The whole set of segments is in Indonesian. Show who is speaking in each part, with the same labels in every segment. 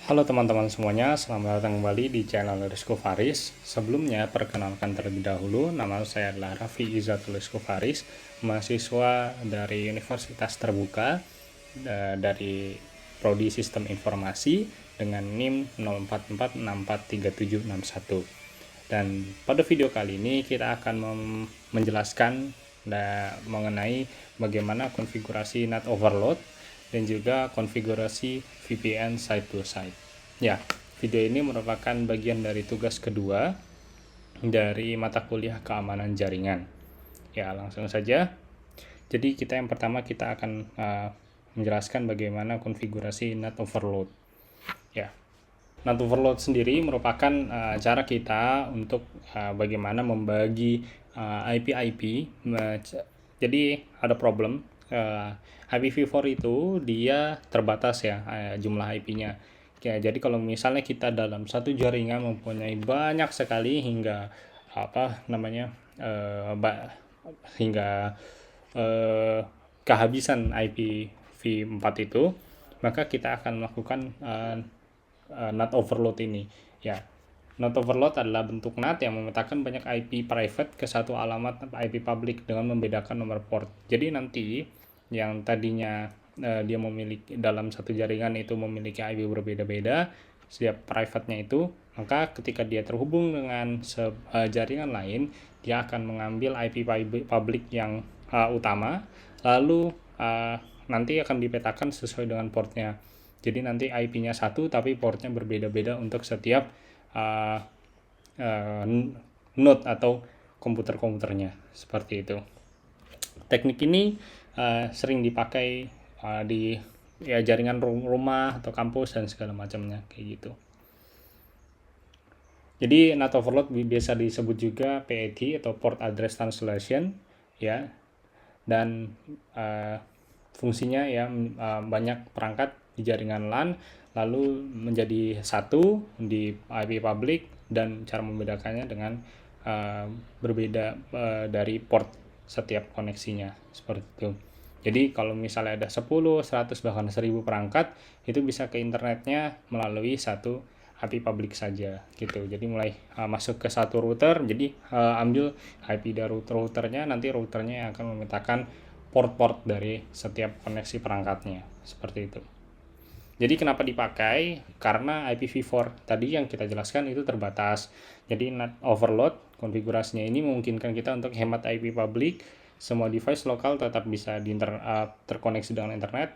Speaker 1: Halo teman-teman semuanya, selamat datang kembali di channel Rizko Faris. Sebelumnya, perkenalkan terlebih dahulu, nama saya adalah Raffi Izzatul Rizko Faris, mahasiswa dari Universitas Terbuka dari Prodi Sistem Informasi dengan NIM 0446437761. Dan pada video kali ini kita akan menjelaskan mengenai bagaimana konfigurasi NAT overload dan juga konfigurasi VPN side to side. Ya, video ini merupakan bagian dari tugas kedua dari mata kuliah keamanan jaringan. Ya, langsung saja. Jadi yang pertama kita akan menjelaskan bagaimana konfigurasi NAT overload. Ya, NAT overload sendiri merupakan cara kita untuk bagaimana membagi IP-IP. Jadi ada problem. IPv4 itu dia terbatas ya jumlah IP-nya. Ya, jadi kalau misalnya kita dalam satu jaringan mempunyai banyak sekali hingga hingga kehabisan IPv4 itu, maka kita akan melakukan NAT overload ini. Ya, NAT overload adalah bentuk NAT yang memetakan banyak IP private ke satu alamat IP public dengan membedakan nomor port. Jadi nanti yang tadinya dia memiliki dalam satu jaringan itu memiliki IP berbeda-beda setiap private-nya itu, maka ketika dia terhubung dengan jaringan lain, dia akan mengambil IP public yang utama, lalu nanti akan dipetakan sesuai dengan portnya. Jadi nanti IP-nya satu tapi portnya berbeda-beda untuk setiap uh, uh, node atau komputernya, seperti itu. Teknik ini sering dipakai di jaringan rumah atau kampus dan segala macamnya kayak gitu. Jadi NAT overload biasa disebut juga PAT atau Port Address Translation ya. Dan fungsinya ya banyak perangkat di jaringan LAN lalu menjadi satu di IP public, dan cara membedakannya dengan berbeda dari port setiap koneksinya, seperti itu. Jadi kalau misalnya ada 10, 100 bahkan 1000 perangkat, itu bisa ke internetnya melalui satu IP public saja gitu. Jadi mulai masuk ke satu router, jadi ambil IP dari routernya, nanti routernya yang akan memetakan port-port dari setiap koneksi perangkatnya, seperti itu. Jadi kenapa dipakai? Karena IPv4 tadi yang kita jelaskan itu terbatas. Jadi NAT overload konfigurasinya ini memungkinkan kita untuk hemat IP public, semua device lokal tetap bisa terkoneksi dengan internet,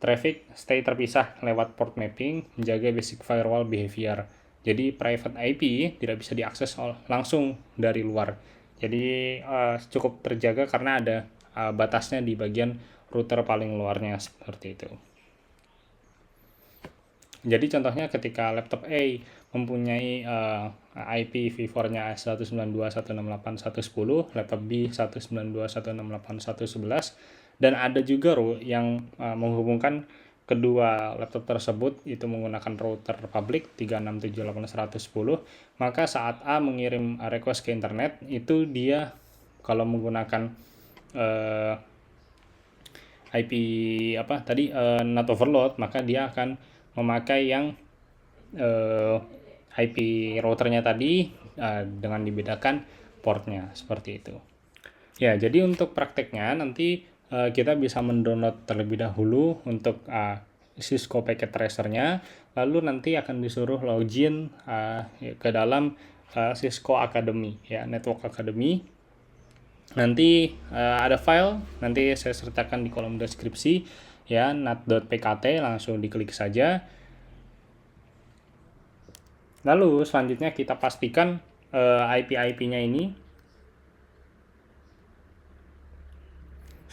Speaker 1: traffic stay terpisah lewat port mapping, menjaga basic firewall behavior. Jadi private IP tidak bisa diakses langsung dari luar. Jadi cukup terjaga karena ada batasnya di bagian router paling luarnya, seperti itu. Jadi contohnya ketika laptop A mempunyai IPv4-nya 192.168.110, laptop B 192.168.111, dan ada juga yang menghubungkan kedua laptop tersebut itu menggunakan router public 367.8.110, maka saat A mengirim request ke internet itu dia kalau menggunakan IP NAT overload, maka dia akan memakai yang IP routernya tadi dengan dibedakan portnya, seperti itu. Ya, jadi untuk prakteknya nanti kita bisa mendownload terlebih dahulu untuk Cisco Packet Tracer-nya, lalu nanti akan disuruh login ke dalam Cisco Academy ya, Network Academy. Nanti ada file, nanti saya sertakan di kolom deskripsi ya, nat.pkt, langsung diklik saja. Lalu selanjutnya kita pastikan IP-IP-nya ini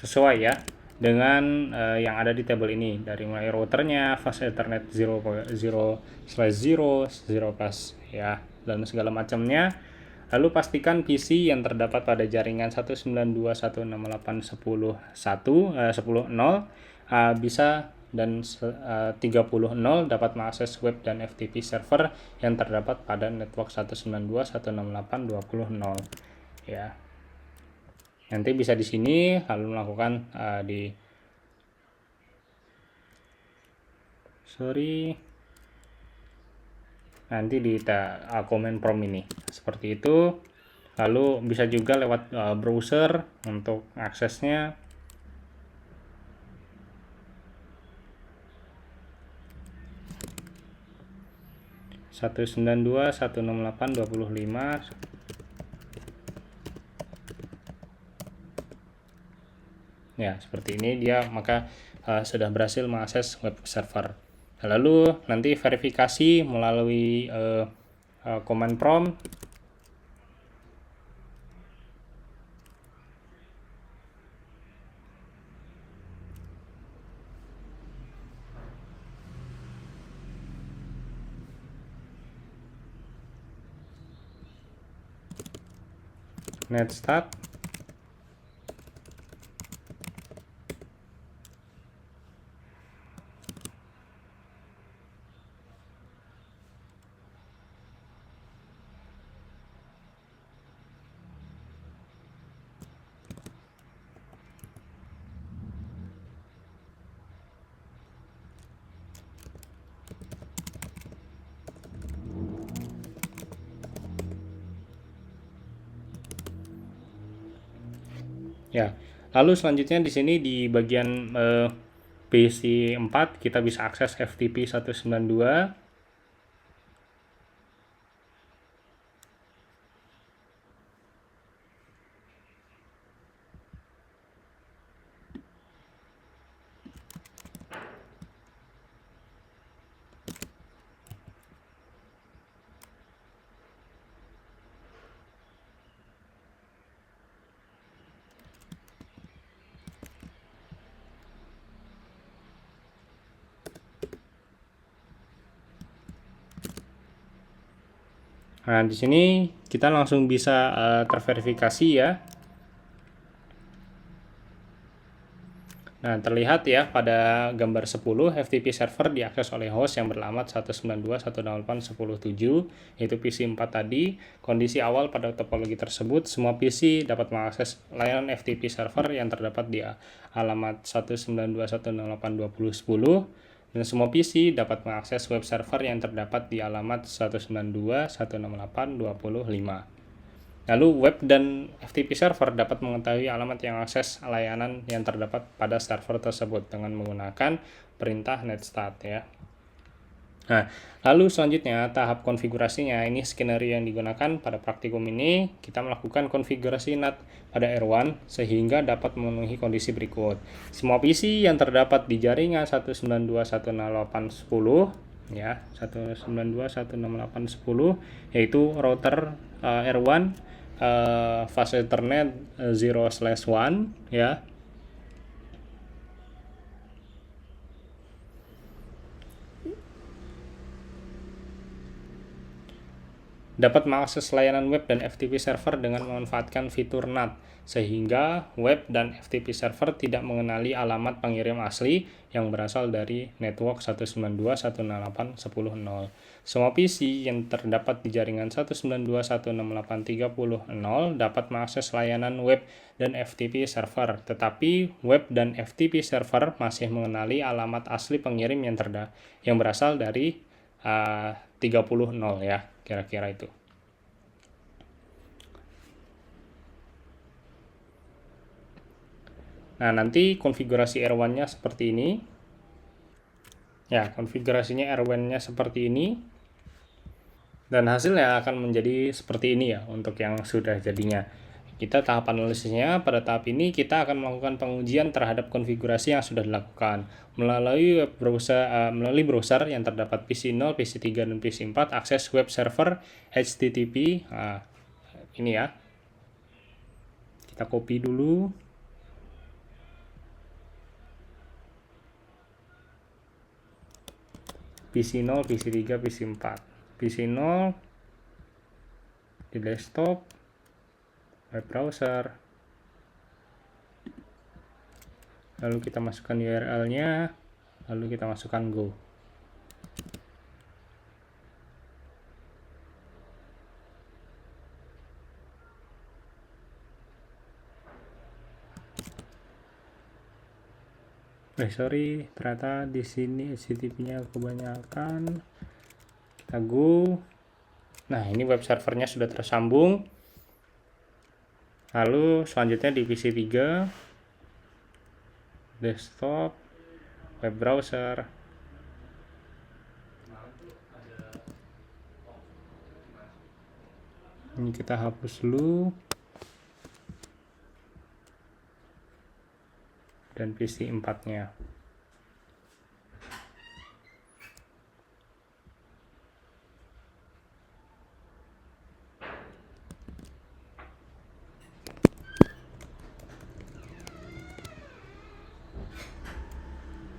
Speaker 1: sesuai ya dengan yang ada di tabel ini, dari mulai routernya, fast ethernet 0/0/0, 0+ ya, dan segala macamnya. Lalu pastikan PC yang terdapat pada jaringan 192.168.10.10.0 bisa, dan 30.0 dapat mengakses web dan FTP server yang terdapat pada network 192.168.20.0 ya. Nanti bisa di sini lalu melakukan nanti di command prompt ini. Seperti itu. Lalu bisa juga lewat browser untuk aksesnya. Satu 192.168.25. Ya, seperti ini dia maka sudah berhasil mengakses web server. Lalu nanti verifikasi melalui command prompt. Netstart. Ya, lalu selanjutnya di sini di bagian PC 4 kita bisa akses FTP 192. Nah, di sini kita langsung bisa terverifikasi ya. Nah, terlihat ya pada gambar 10 FTP server diakses oleh host yang beralamat 192.168.10.7 yaitu PC 4 tadi. Kondisi awal pada topologi tersebut, semua PC dapat mengakses layanan FTP server yang terdapat di alamat 192.168.20.10 dan semua PC dapat mengakses web server yang terdapat di alamat 192.168.20.5. Lalu web dan FTP server dapat mengetahui alamat yang akses layanan yang terdapat pada server tersebut dengan menggunakan perintah netstart ya. Nah, lalu selanjutnya tahap konfigurasinya, ini skenario yang digunakan pada praktikum ini. Kita melakukan konfigurasi NAT pada R1 sehingga dapat memenuhi kondisi berikut. Semua PC yang terdapat di jaringan 192.168.10 ya, 192.168.10 yaitu router R1 fase Ethernet 0/1 ya. Dapat mengakses layanan web dan FTP server dengan memanfaatkan fitur NAT, sehingga web dan FTP server tidak mengenali alamat pengirim asli yang berasal dari network 192.168.10.0. Semua PC yang terdapat di jaringan 192.168.30.0 dapat mengakses layanan web dan FTP server, tetapi web dan FTP server masih mengenali alamat asli pengirim yang berasal dari 30.0 ya, kira-kira itu. Nah, nanti konfigurasi R1-nya seperti ini. Ya, konfigurasinya R1-nya seperti ini. Dan hasilnya akan menjadi seperti ini ya untuk yang sudah jadinya. Kita tahap analisisnya, pada tahap ini kita akan melakukan pengujian terhadap konfigurasi yang sudah dilakukan melalui browser yang terdapat PC0, PC3 dan PC4 akses web server HTTP. Nah, ini ya. Kita copy dulu. PC0, PC3, PC4. PC0 di desktop, web browser. Lalu kita masukkan URL-nya, lalu kita masukkan go. Sorry, ternyata di sini HTTP-nya kebanyakan. Kita go. Nah, ini web servernya sudah tersambung. Lalu selanjutnya di PC 3, desktop, web browser. Ini kita hapus dulu. Dan PC 4-nya.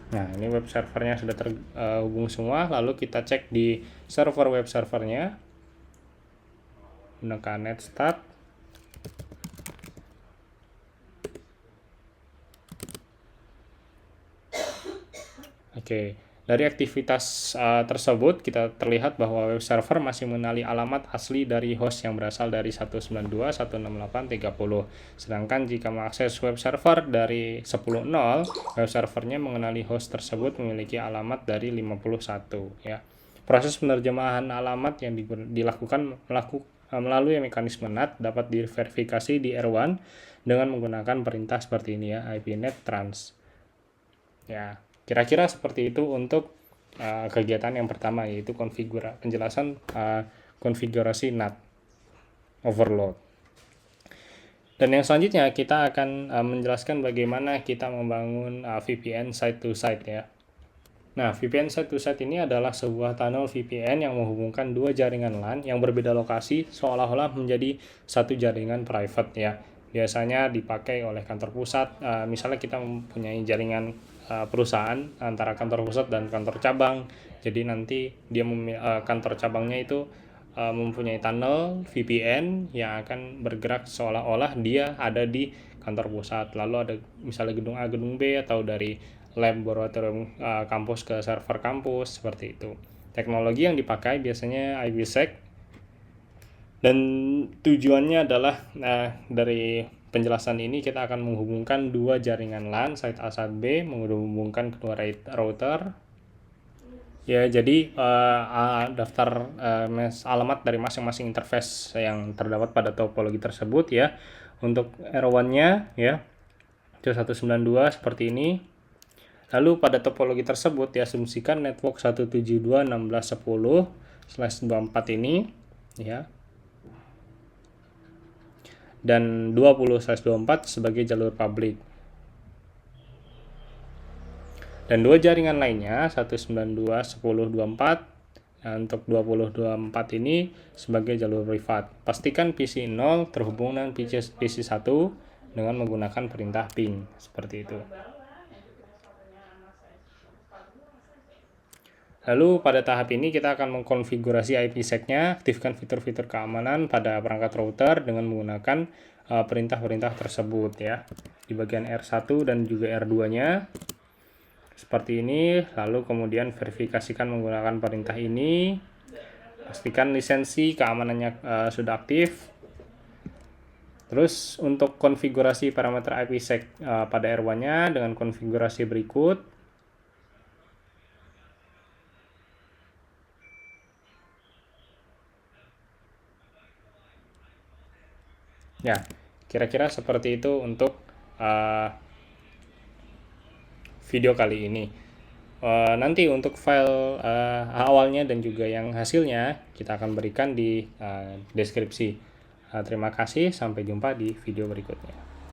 Speaker 1: Nah, ini web servernya sudah terhubung semua. Lalu kita cek di server web servernya. Gunakan netstat. Oke, dari aktivitas tersebut kita terlihat bahwa web server masih mengenali alamat asli dari host yang berasal dari 192.168.30. Sedangkan jika mengakses web server dari 10.0, web servernya mengenali host tersebut memiliki alamat dari 51 ya. Proses penerjemahan alamat yang dilakukan melalui mekanisme NAT dapat diverifikasi di R1 dengan menggunakan perintah seperti ini ya, ipnet trans. Ya, kira-kira seperti itu untuk kegiatan yang pertama, yaitu penjelasan konfigurasi NAT overload. Dan yang selanjutnya kita akan menjelaskan bagaimana kita membangun VPN site to site ya. Nah, VPN site to site ini adalah sebuah tunnel VPN yang menghubungkan dua jaringan LAN yang berbeda lokasi seolah-olah menjadi satu jaringan private ya. Biasanya dipakai oleh kantor pusat, misalnya kita mempunyai jaringan perusahaan antara kantor pusat dan kantor cabang. Jadi nanti dia kantor cabangnya itu mempunyai tunnel VPN yang akan bergerak seolah-olah dia ada di kantor pusat. Lalu ada misalnya gedung A, gedung B, atau dari laboratorium kampus ke server kampus, seperti itu. Teknologi yang dipakai biasanya IPsec, dan tujuannya adalah dari penjelasan ini kita akan menghubungkan dua jaringan LAN, site A, site B, menghubungkan kedua router. Ya, jadi daftar alamat dari masing-masing interface yang terdapat pada topologi tersebut ya. Untuk R1-nya ya, itu 192 seperti ini. Lalu pada topologi tersebut diasumsikan network 172.16.10/24 ini ya. Dan 20/24 sebagai jalur publik. Dan dua jaringan lainnya 192.10/24 untuk 20/24 ini sebagai jalur privat. Pastikan PC 0 terhubung dengan PC 1 dengan menggunakan perintah ping seperti itu. Lalu pada tahap ini kita akan mengkonfigurasi IPsec-nya, aktifkan fitur-fitur keamanan pada perangkat router dengan menggunakan perintah-perintah tersebut ya. Di bagian R1 dan juga R2-nya seperti ini. Lalu kemudian verifikasikan menggunakan perintah ini. Pastikan lisensi keamanannya sudah aktif. Terus untuk konfigurasi parameter IPsec pada R1-nya dengan konfigurasi berikut. Ya, kira-kira seperti itu untuk video kali ini. Nanti untuk file awalnya dan juga yang hasilnya kita akan berikan di deskripsi. Terima kasih, sampai jumpa di video berikutnya.